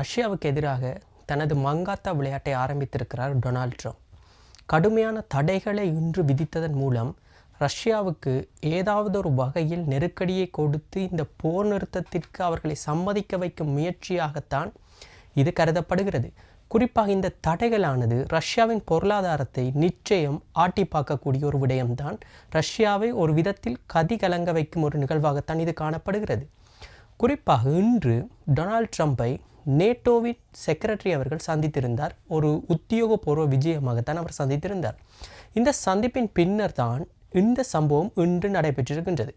ரஷ்யாவுக்கு எதிராக தனது மங்காத்தா விளையாட்டை ஆரம்பித்திருக்கிறார் டொனால்ட் ட்ரம்ப். கடுமையான தடைகளை இன்று விதித்ததன் மூலம் ரஷ்யாவுக்கு ஏதாவது ஒரு வகையில் நெருக்கடியை கொடுத்து இந்த போர் நிறுத்தத்திற்கு அவர்களை சம்மதிக்க வைக்கும் முயற்சியாகத்தான் இது கருதப்படுகிறது. குறிப்பாக இந்த தடைகளானது ரஷ்யாவின் பொருளாதாரத்தை நிச்சயம் ஆட்டி பார்க்கக்கூடிய ஒரு விடயம்தான். ரஷ்யாவை ஒரு விதத்தில் கதிகலங்க வைக்கும் ஒரு நிகழ்வாகத்தான் இது காணப்படுகிறது. குறிப்பாக இன்று டொனால்ட் ட்ரம்பை நேட்டோவின் செக்ரட்டரி அவர்கள் சந்தித்திருந்தார். ஒரு உத்தியோகபூர்வ விஜயமாகத்தான் அவர் சந்தித்திருந்தார். இந்த சந்திப்பின் பின்னர் தான் இந்த சம்பவம் இன்று நடைபெற்றிருக்கின்றது.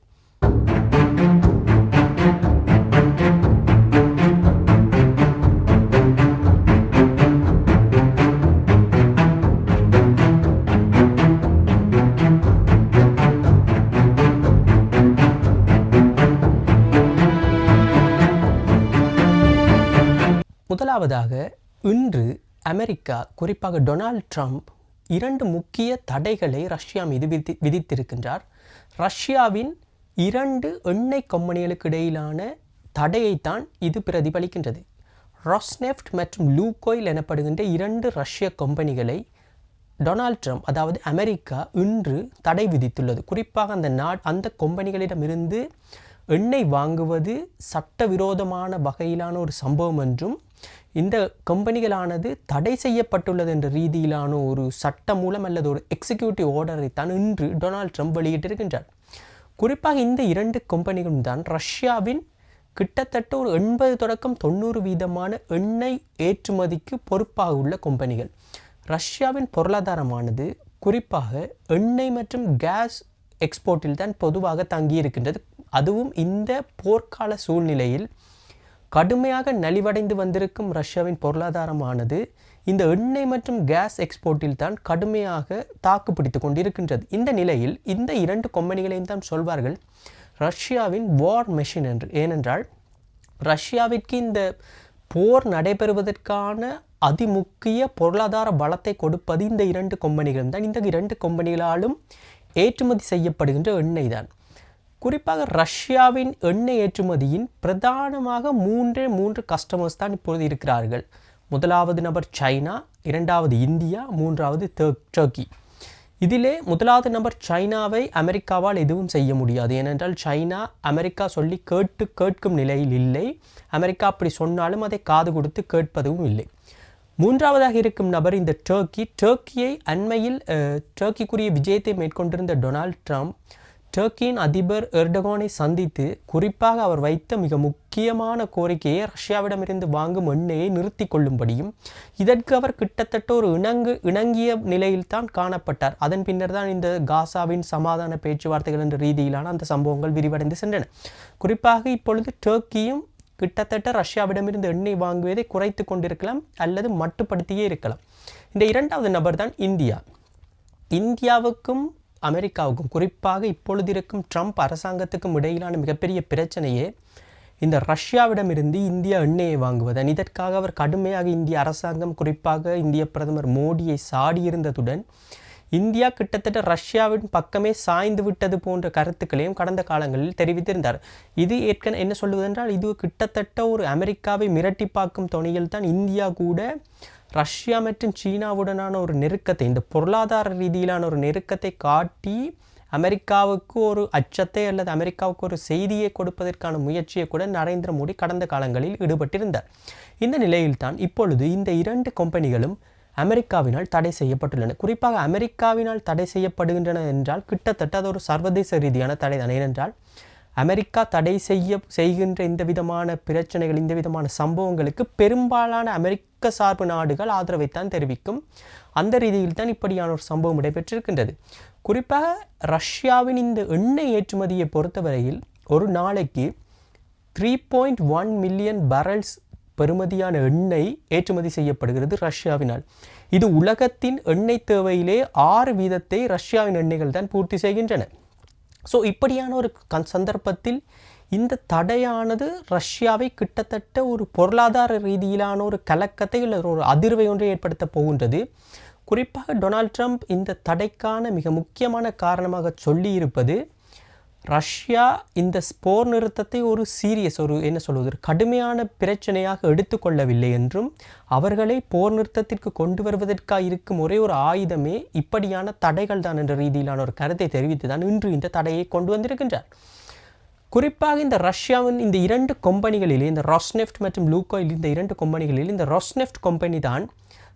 முதலாவதாக இன்று அமெரிக்கா, குறிப்பாக டொனால்ட் ட்ரம்ப் 2 முக்கிய தடைகளை ரஷ்யா மீது விதித்திருக்கின்றார். ரஷ்யாவின் 2 எண்ணெய் கம்பெனிகளுக்கு இடையிலான தடையைத்தான் இது பிரதிபலிக்கின்றது. ராஸ்நெஃப்ட் மற்றும் லூகோயில் எனப்படுகின்ற 2 ரஷ்ய கம்பெனிகளை டொனால்ட் ட்ரம்ப், அதாவது அமெரிக்கா, இன்று தடை விதித்துள்ளது. குறிப்பாக அந்த கம்பெனிகளிடமிருந்து எண்ணெய் வாங்குவது சட்டவிரோதமான வகையிலான ஒரு சம்பவம் என்றும், இந்த கம்பெனிகளானது தடை செய்யப்பட்டுள்ளது என்ற ரீதியிலான ஒரு சட்ட மூலம் அல்லது ஒரு எக்ஸிக்யூட்டிவ் ஆர்டரை தான் இன்று டொனால்ட் ட்ரம்ப் வெளியிட்டிருக்கின்றார். குறிப்பாக இந்த 2 கம்பெனிகளும் தான் ரஷ்யாவின் கிட்டத்தட்ட ஒரு 80 தொடக்கம் 90% எண்ணெய் ஏற்றுமதிக்கு பொறுப்பாக உள்ள கம்பெனிகள். ரஷ்யாவின் பொருளாதாரமானது குறிப்பாக எண்ணெய் மற்றும் கேஸ் எக்ஸ்போர்ட்டில் தான் பொதுவாக தங்கியிருக்கின்றது. அதுவும் இந்த போர்க்கால சூழ்நிலையில் கடுமையாக நலிவடைந்து வந்திருக்கும் ரஷ்யாவின் பொருளாதாரமானது இந்த எண்ணெய் மற்றும் கேஸ் எக்ஸ்போர்ட்டில் தான் கடுமையாக தாக்குப்பிடித்து கொண்டிருக்கின்றது. இந்த நிலையில் இந்த 2 கம்பெனிகளையும் தான் சொல்வார்கள் ரஷ்யாவின் வார் மெஷின் என்று. ஏனென்றால் ரஷ்யாவிற்கு இந்த போர் நடைபெறுவதற்கான அதிமுக்கிய பொருளாதார பலத்தை கொடுப்பது இந்த 2 கம்பெனிகளும் தான். இந்த 2 கம்பெனிகளாலும் ஏற்றுமதி செய்யப்படுகின்ற எண்ணெய் தான். குறிப்பாக ரஷ்யாவின் எண்ணெய் ஏற்றுமதியின் பிரதானமாக 3 கஸ்டமர்ஸ் தான் இப்பொழுது இருக்கிறார்கள். முதலாவது நபர் சைனா, 2வது இந்தியா, 3வது டர்க்கி. இதிலே முதலாவது நபர் சைனாவை அமெரிக்காவால் எதுவும் செய்ய முடியாது. ஏனென்றால் சைனா அமெரிக்கா சொல்லி கேட்கும் நிலையில் இல்லை. அமெரிக்கா அப்படி சொன்னாலும் அதை காது கொடுத்து கேட்பதும் இல்லை. 3வதாக இருக்கும் நபர் இந்த டர்க்கியை அண்மையில் டர்க்கிக்குரிய விஜயத்தை மேற்கொண்டிருந்த டொனால்ட் ட்ரம்ப் டர்க்கியின் அதிபர் எர்டோகானை சந்தித்து குறிப்பாக அவர் வைத்த மிக முக்கியமான கோரிக்கையை ரஷ்யாவிடமிருந்து வாங்கும் எண்ணெயை நிறுத்தி கொள்ளும்படியும், இதற்கு அவர் கிட்டத்தட்ட ஒரு இணங்கிய நிலையில்தான் காணப்பட்டார். அதன் பின்னர் தான் இந்த காசாவின் சமாதான பேச்சுவார்த்தைகள் என்ற ரீதியிலான அந்த சம்பவங்கள் விரிவடைந்து சென்றன. குறிப்பாக இப்பொழுது டர்க்கியும் கிட்டத்தட்ட ரஷ்யாவிடமிருந்து எண்ணெய் வாங்குவதை குறைத்து கொண்டிருக்கலாம் அல்லது மட்டுப்படுத்தியே இருக்கலாம். இந்த 2வது நபர் தான் இந்தியா. இந்தியாவுக்கும் அமெரிக்காவுக்கும், குறிப்பாக இப்பொழுது இருக்கும் ட்ரம்ப் அரசாங்கத்துக்கும் இடையிலான மிகப்பெரிய பிரச்சனையே இந்த ரஷ்யாவிடமிருந்து இந்தியா எண்ணெயை வாங்குவதன். இதற்காக அவர் கடுமையாக இந்திய அரசாங்கம், குறிப்பாக இந்திய பிரதமர் மோடியை சாடியிருந்ததுடன் இந்தியா கிட்டத்தட்ட ரஷ்யாவின் பக்கமே சாய்ந்து விட்டது போன்ற கருத்துக்களையும் கடந்த காலங்களில் தெரிவித்திருந்தார். இது என்ன சொல்லுவதென்றால் இது கிட்டத்தட்ட ஒரு அமெரிக்காவை மிரட்டி பார்க்கும் தொனியில் தான் இந்தியா கூட ரஷ்யா மற்றும் சீனாவுடனான ஒரு நெருக்கத்தை, இந்த பொருளாதார ரீதியிலான ஒரு நெருக்கத்தை காட்டி அமெரிக்காவுக்கு ஒரு அச்சத்தை அல்லது அமெரிக்காவுக்கு ஒரு செய்தியை கொடுப்பதற்கான முயற்சியை கூட நரேந்திர மோடி கடந்த காலங்களில் ஈடுபட்டிருந்தார். இந்த நிலையில்தான் இப்பொழுது இந்த 2 கம்பெனிகளும் அமெரிக்காவினால் தடை செய்யப்பட்டுள்ளன. குறிப்பாக அமெரிக்காவினால் தடை செய்யப்படுகின்றன என்றால் கிட்டத்தட்ட அது ஒரு சர்வதேச ரீதியான தடை தான். ஏனென்றால் அமெரிக்கா தடை செய்கின்ற இந்த விதமான பிரச்சனைகள், இந்த விதமான சம்பவங்களுக்கு பெரும்பாலான அமெரிக்க சார்பு நாடுகள் ஆதரவைத்தான் தெரிவிக்கும். அந்த ரீதியில் தான் இப்படியான ஒரு சம்பவம் நடைபெற்றிருக்கின்றது. குறிப்பாக ரஷ்யாவின் இந்த எண்ணெய் ஏற்றுமதியை பொறுத்தவரையில் ஒரு நாளைக்கு 3.1 மில்லியன் பேரல்ஸ் பெறுமதியான எண்ணெய் ஏற்றுமதி செய்யப்படுகிறது ரஷ்யாவினால். இது உலகத்தின் எண்ணெய் தேவையிலே 6% ரஷ்யாவின் எண்ணெய்கள் தான் பூர்த்தி செய்கின்றன. ஸோ இப்படியான ஒரு சந்தர்ப்பத்தில் இந்த தடையானது ரஷ்யாவை கிட்டத்தட்ட ஒரு பொருளாதார ரீதியிலான ஒரு கலக்கத்தை இல்லை ஒரு அதிர்வை ஒன்றை ஏற்படுத்த போகின்றது. குறிப்பாக டொனால்ட் ட்ரம்ப் இந்த தடைக்கான மிக முக்கியமான காரணமாக சொல்லியிருப்பது ரஷ்யா இந்த போர் நிறுத்தத்தை ஒரு சீரியஸ் என்ன சொல்வது ஒரு கடுமையான பிரச்சனையாக எடுத்துக்கொள்ளவில்லை என்றும் அவர்களை போர் நிறுத்தத்திற்கு கொண்டு வருவதற்காக இருக்கும் ஒரே ஒரு ஆயுதமே இப்படியான தடைகள் தான் என்ற ரீதியிலான ஒரு கருத்தை தெரிவித்து தான் இன்று இந்த தடையை கொண்டு வந்திருக்கின்றார். குறிப்பாக இந்த ரஷ்யாவின் இந்த 2 கம்பெனிகளிலே, இந்த ராஸ்நெஃப்ட் மற்றும் லூகாயில், இந்த 2 கம்பெனிகளில் இந்த ராஸ்நெஃப்ட் கம்பெனி தான்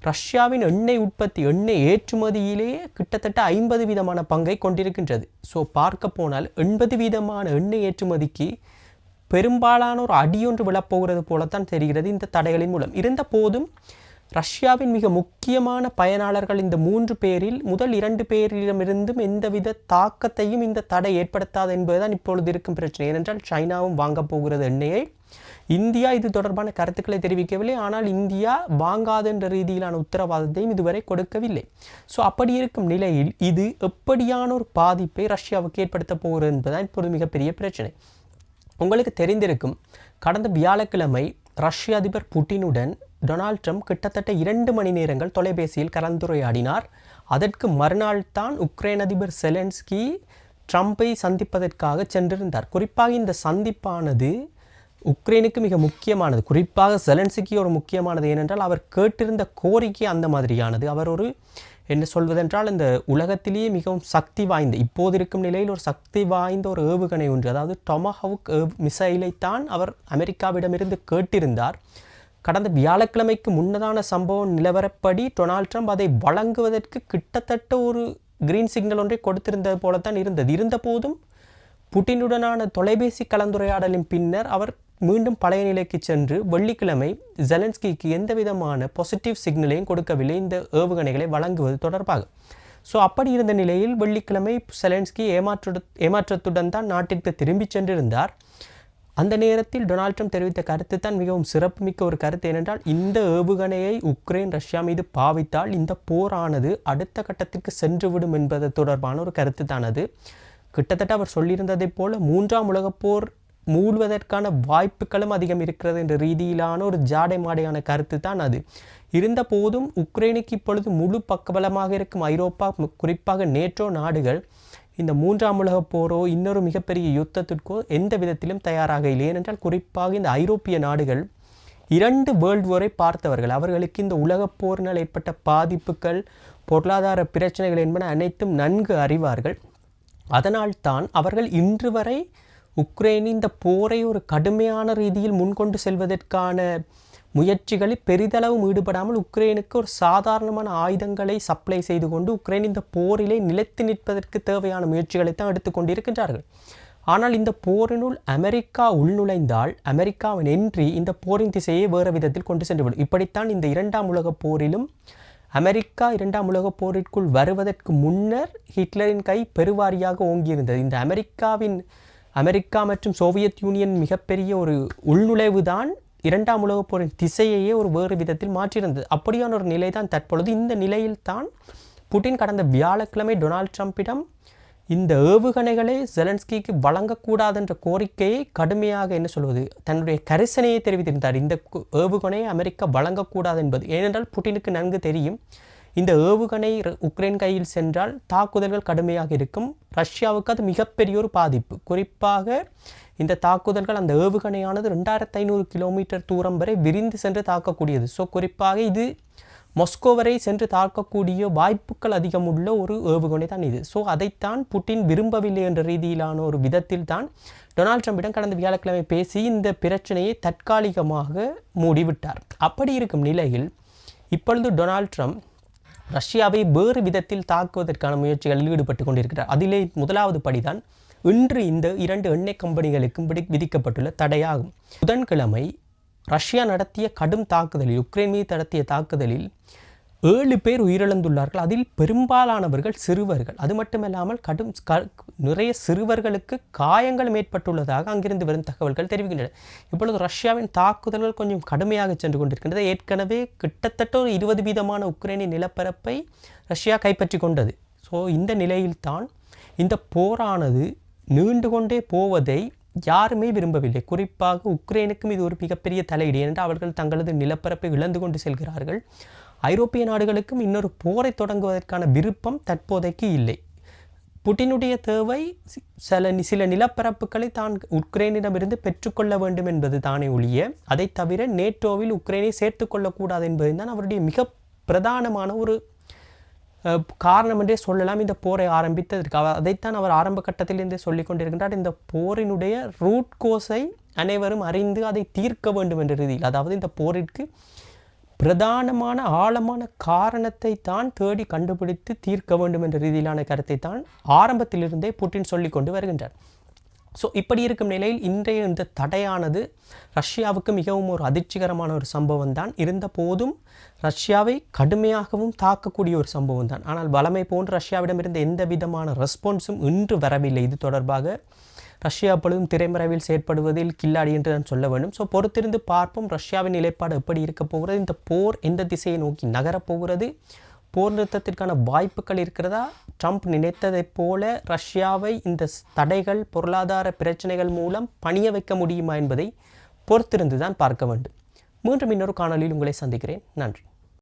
ரஷ்யாவின் எண்ணெய் உற்பத்தி, எண்ணெய் ஏற்றுமதியிலேயே கிட்டத்தட்ட 50% பங்கை கொண்டிருக்கின்றது. ஸோ பார்க்க போனால் 80% எண்ணெய் ஏற்றுமதிக்கு பெரும்பாலான ஒரு அடியொன்று விழப்போகிறது போலத்தான் தெரிகிறது இந்த தடைகளின் மூலம். இருந்த போதும் ரஷ்யாவின் மிக முக்கியமான பயனாளர்கள் இந்த 3 பேரில் முதல் 2 பேரிடமிருந்தும் எந்தவித தாக்கத்தையும் இந்த தடை ஏற்படுத்தாது என்பதுதான் இப்பொழுது இருக்கும் பிரச்சனை. ஏனென்றால் சைனாவும் வாங்கப் போகிறது எண்ணெயை. இந்தியா இது தொடர்பான கருத்துக்களை தெரிவிக்கவில்லை. ஆனால் இந்தியா வாங்காது என்ற ரீதியிலான உத்தரவாதத்தையும் இதுவரை கொடுக்கவில்லை. ஸோ அப்படி இருக்கும் நிலையில் இது எப்படியான ஒரு பாதிப்பை ரஷ்யாவுக்கு ஏற்படுத்த போகிறது என்பதுதான் இப்பொழுது மிகப்பெரிய பிரச்சனை. உங்களுக்கு தெரிந்திருக்கும், கடந்த வியாழக்கிழமை ரஷ்ய அதிபர் புட்டினுடன் டொனால்ட் ட்ரம்ப் கிட்டத்தட்ட 2 மணி நேரங்கள் தொலைபேசியில் கலந்துரையாடினார். அதற்கு மறுநாள் தான் உக்ரைன் அதிபர் செலன்ஸ்கி ட்ரம்பை சந்திப்பதற்காக சென்றிருந்தார். குறிப்பாக இந்த சந்திப்பானது உக்ரைனுக்கு மிக முக்கியமானது. குறிப்பாக செலன்ஸ்கி ஒரு முக்கியமானது. ஏனென்றால் அவர் கேட்டிருந்த கோரிக்கை அந்த மாதிரியானது. அவர் ஒரு என்ன சொல்வதென்றால் இந்த உலகத்திலேயே மிகவும் சக்தி வாய்ந்த, இப்போது இருக்கும் நிலையில் ஒரு சக்தி வாய்ந்த ஒரு ஏவுகணை ஒன்று, அதாவது டொமஹவுக் மிசைலைத்தான் அவர் அமெரிக்காவிடமிருந்து கேட்டிருந்தார். கடந்த வியாழக்கிழமைக்கு முன்னதான சம்பவம் நிலவரப்படி டொனால்ட் ட்ரம்ப் அதை வழங்குவதற்கு கிட்டத்தட்ட ஒரு கிரீன் சிக்னல் ஒன்றை கொடுத்திருந்தது போலத்தான் இருந்தது. இருந்த போதும் புட்டினுடனான தொலைபேசி கலந்துரையாடலின் பின்னர் அவர் மீண்டும் பழைய நிலைக்கு சென்று வெள்ளிக்கிழமை ஜெலன்ஸ்கிக்கு எந்த விதமான பாசிட்டிவ் சிக்னலையும் கொடுக்கவில்லை இந்த ஏவுகணைகளை வழங்குவது தொடர்பாக. ஸோ அப்படி இருந்த நிலையில் வெள்ளிக்கிழமை செலன்ஸ்கி ஏமாற்றத்துடன் தான் நாட்டிற்கு திரும்பி சென்றிருந்தார். அந்த நேரத்தில் டொனால்ட் ட்ரம்ப் தெரிவித்த கருத்து தான் மிகவும் சிறப்புமிக்க ஒரு கருத்து. ஏனென்றால் இந்த ஏவுகணையை உக்ரைன் ரஷ்யா மீது பாவித்தால் இந்த போரானது அடுத்த கட்டத்திற்கு சென்றுவிடும் என்பது தொடர்பான ஒரு கருத்து தான் அது. கிட்டத்தட்ட அவர் சொல்லியிருந்ததை போல 3ஆம் உலகப் போர் மூழ்வதற்கான வாய்ப்புகளும் அதிகம் இருக்கிறது என்ற ரீதியிலான ஒரு ஜாடை மாடையான கருத்து தான் அது. இருந்த போதும் உக்ரைனுக்கு இப்பொழுது முழு பக்கபலமாக இருக்கும் ஐரோப்பா, குறிப்பாக நேட்டோ நாடுகள் இந்த 3ஆம் உலகப் போரோ இன்னொரு மிகப்பெரிய யுத்தத்திற்கோ எந்த விதத்திலும் தயாராக இல்லை. ஏனென்றால் குறிப்பாக இந்த ஐரோப்பிய நாடுகள் 2 வேர்ல்டு வாரை பார்த்தவர்கள். அவர்களுக்கு இந்த உலகப் போரினால் ஏற்பட்ட பாதிப்புகள், பொருளாதார பிரச்சனைகள் என்பன அனைத்தும் நன்கு அறிவார்கள். அதனால் தான் அவர்கள் இன்று வரை உக்ரைன் இந்த போரை ஒரு கடுமையான ரீதியில் முன்கொண்டு செல்வதற்கான முயற்சிகளில் பெரிதளவும் ஈடுபடாமல் உக்ரைனுக்கு ஒரு சாதாரணமான ஆயுதங்களை சப்ளை செய்து கொண்டு உக்ரைன் இந்த போரிலே நிலைத்து நிற்பதற்கு தேவையான முயற்சிகளை தான் எடுத்துக்கொண்டிருக்கின்றார்கள். ஆனால் இந்த போரினுள் அமெரிக்கா உள்நுழைந்தால் அமெரிக்காவின் என்ட்ரி இந்த போரின் திசையை வேறு விதத்தில் கொண்டு சென்றுவிடும். இப்படித்தான் இந்த 2ஆம் உலகப் போரிலும் அமெரிக்கா 2ஆம் உலகப் போரிற்குள் வருவதற்கு முன்னர் ஹிட்லரின் கை பெருவாரியாக ஓங்கியிருந்தது. இந்த அமெரிக்கா மற்றும் சோவியத் யூனியன் மிகப்பெரிய ஒரு உள்நுழைவு தான் 2ஆம் உலகப் போரின் திசையையே ஒரு வேறு விதத்தில் மாற்றியிருந்தது. அப்படியான ஒரு நிலை தான் தற்பொழுது. இந்த நிலையில்தான் புட்டின் கடந்த வியாழக்கிழமை டொனால்ட் ட்ரம்பிடம் இந்த ஏவுகணைகளை ஜெலன்ஸ்கிக்கு வழங்கக்கூடாது என்ற கோரிக்கையை கடுமையாக என்ன சொல்வது தன்னுடைய கரிசனையை தெரிவித்திருந்தார். இந்த ஏவுகணையை அமெரிக்கா வழங்கக்கூடாது என்பது. ஏனென்றால் புட்டினுக்கு நன்கு தெரியும், இந்த ஏவுகணை உக்ரைன் கையில் சென்றால் தாக்குதல்கள் கடுமையாக இருக்கும். ரஷ்யாவுக்கு அது மிகப்பெரிய ஒரு பாதிப்பு. குறிப்பாக இந்த தாக்குதல்கள், அந்த ஏவுகணையானது 2500 கிலோமீட்டர் தூரம் வரை விரிந்து சென்று தாக்கக்கூடியது. ஸோ குறிப்பாக இது மாஸ்கோ வரை சென்று தாக்கக்கூடிய வாய்ப்புகள் அதிகம் உள்ள ஒரு ஏவுகணை தான் இது. ஸோ அதைத்தான் புட்டின் விரும்பவில்லை என்ற ரீதியிலான ஒரு விதத்தில் தான் டொனால்ட் ட்ரம்பிடம் கடந்த வியாழக்கிழமை பேசி இந்த பிரச்சனையை தற்காலிகமாக மூடிவிட்டார். அப்படி இருக்கும் நிலையில் இப்பொழுது டொனால்ட் ட்ரம்ப் ரஷ்யாவை வேறு விதத்தில் தாக்குவதற்கான முயற்சிகளில் ஈடுபட்டு கொண்டிருக்கிறார். அதிலே முதலாவது படிதான் இன்று இந்த 2 எண்ணெய் கம்பெனிகளுக்கும் விதிக்கப்பட்டுள்ள தடையாகும். புதன்கிழமை ரஷ்யா நடத்திய கடும் தாக்குதலில், உக்ரைன் மீது நடத்திய தாக்குதலில் 7 பேர் உயிரிழந்துள்ளார்கள். அதில் பெரும்பாலானவர்கள் சிறுவர்கள். அது மட்டுமல்லாமல் நிறைய சிறுவர்களுக்கு காயங்களும் ஏற்பட்டுள்ளதாக அங்கிருந்து வரும் தகவல்கள் தெரிவிக்கின்றன. இப்பொழுது ரஷ்யாவின் தாக்குதல்கள் கொஞ்சம் கடுமையாக சென்று கொண்டிருக்கின்றது. ஏற்கனவே கிட்டத்தட்ட ஒரு 20% உக்ரைனின் நிலப்பரப்பை ரஷ்யா கைப்பற்றி கொண்டது. ஸோ இந்த நிலையில்தான் இந்த போரானது நீண்டு கொண்டே போவதை யாருமே விரும்பவில்லை. குறிப்பாக உக்ரைனுக்கும் இது ஒரு மிகப்பெரிய தலையீடு. ஏனென்றால் அவர்கள் தங்களது நிலப்பரப்பை இழந்து கொண்டு செல்கிறார்கள். ஐரோப்பிய நாடுகளுக்கும் இன்னொரு போரை தொடங்குவதற்கான விருப்பம் தற்போதைக்கு இல்லை. புட்டினுடைய தேவை சில நிலப்பரப்புகளை தான் உக்ரைனிடமிருந்து பெற்றுக்கொள்ள வேண்டும் என்பது தானே ஒழிய, அதை தவிர நேட்டோவில் உக்ரைனை சேர்த்துக்கொள்ளக்கூடாது என்பது தான் அவருடைய மிக பிரதானமான ஒரு காரணம் என்றே சொல்லலாம் இந்த போரை ஆரம்பித்ததற்கு. அதைத்தான் அவர் ஆரம்ப கட்டத்திலிருந்தே சொல்லிக் கொண்டிருக்கின்றார். இந்த போரினுடைய ரூட் கோஸை அனைவரும் அறிந்து அதை தீர்க்க வேண்டும் என்ற ரீதியில், அதாவது இந்த போரிற்கு பிரதானமான ஆழமான காரணத்தை தான் தேடி கண்டுபிடித்து தீர்க்க வேண்டும் என்ற ரீதியிலான கருத்தை தான் ஆரம்பத்திலிருந்தே புட்டின் சொல்லி கொண்டு வருகின்றார். ஸோ இப்படி இருக்கும் நிலையில் இன்றைய இந்த தடையானது ரஷ்யாவுக்கு மிகவும் ஒரு அதிர்ச்சிகரமான ஒரு சம்பவம் தான். இருந்த போதும் ரஷ்யாவை கடுமையாகவும் தாக்கக்கூடிய ஒரு சம்பவம் தான். ஆனால் வளமை போன்று ரஷ்யாவிடமிருந்து எந்த விதமான ரெஸ்பான்ஸும் இன்று வரவில்லை. இது தொடர்பாக ரஷ்யா எப்பொழுதும் திரைமறைவில் செயற்படுவதில் கில்லாடி என்று நான் சொல்ல வேண்டும். ஸோ பொறுத்திருந்து பார்ப்போம் ரஷ்யாவின் நிலைப்பாடு எப்படி இருக்க போகிறது, இந்த போர் எந்த திசையை நோக்கி நகரப்போகிறது, போர் நிறுத்தத்திற்கான வாய்ப்புகள் இருக்கிறதா, ட்ரம்ப் நினைத்ததைப் போல ரஷ்யாவை இந்த தடைகள் பொருளாதார பிரச்சனைகள் மூலம் பணிய வைக்க முடியுமா என்பதை பொறுத்திருந்து தான் பார்க்க வேண்டும். மீண்டும் இன்னொரு காணொலியில் உங்களை சந்திக்கிறேன். நன்றி.